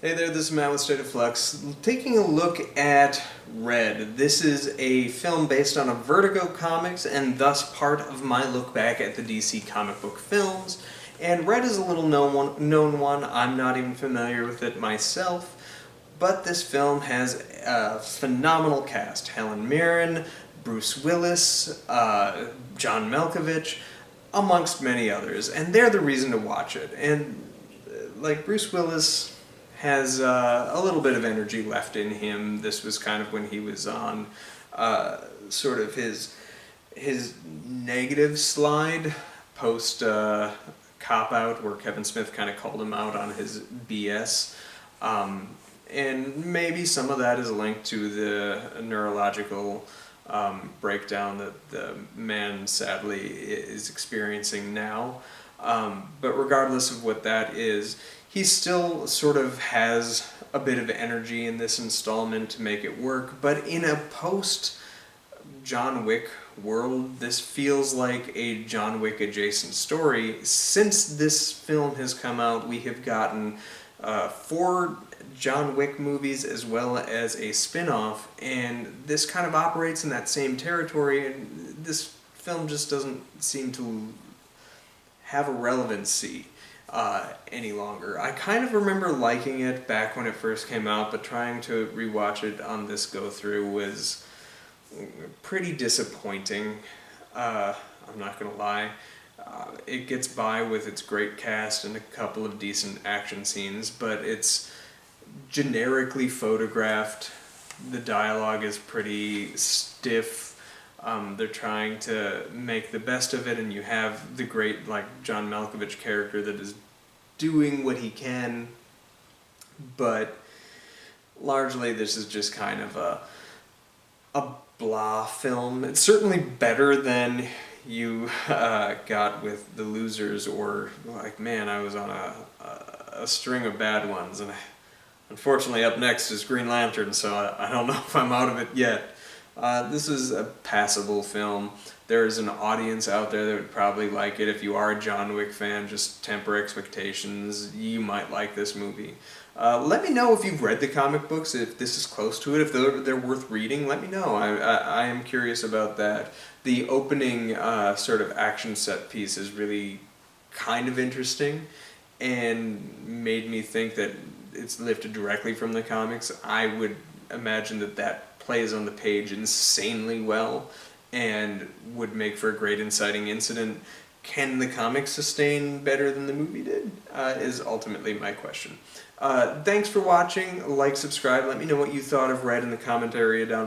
Hey there, this is Matt with State of Flux. Taking a look at Red. This is a film based on a Vertigo comics and thus part of my look back at the DC comic book films. And Red is a little known one. I'm not even familiar with it myself. But this film has a phenomenal cast. Helen Mirren, Bruce Willis, John Malkovich, amongst many others. And they're the reason to watch it. And like Bruce Willis has a little bit of energy left in him. This was kind of when he was on sort of his negative slide post Cop Out, where Kevin Smith kind of called him out on his BS. And maybe some of that is linked to the neurological breakdown that the man sadly is experiencing now. But regardless of what that is, he still sort of has a bit of energy in this installment to make it work, but in a post-John Wick world, this feels like a John Wick adjacent story. Since this film has come out, we have gotten 4 John Wick movies as well as a spin-off, and this kind of operates in that same territory, and this film just doesn't seem to have a relevancy any longer. I kind of remember liking it back when it first came out, but trying to rewatch it on this go-through was pretty disappointing. I'm not gonna lie. It gets by with its great cast and a couple of decent action scenes, but it's generically photographed. The dialogue is pretty stiff. They're trying to make the best of it, and you have the great, like, John Malkovich character that is doing what he can, but largely this is just kind of a blah film. It's certainly better than you got with The Losers, or, like, man, I was on a string of bad ones, and unfortunately up next is Green Lantern, so I don't know if I'm out of it yet. This is a passable film. There is an audience out there that would probably like it. If you are a John Wick fan, just temper expectations. You might like this movie. Let me know if you've read the comic books, if this is close to it, if they're worth reading. Let me know. I am curious about that. The opening sort of action set piece is really kind of interesting and made me think that it's lifted directly from the comics. I would imagine that plays on the page insanely well and would make for a great inciting incident. Can the comics sustain better than the movie did? Is ultimately my question. Thanks for watching. Like, subscribe. Let me know what you thought of Red in the comment area down below.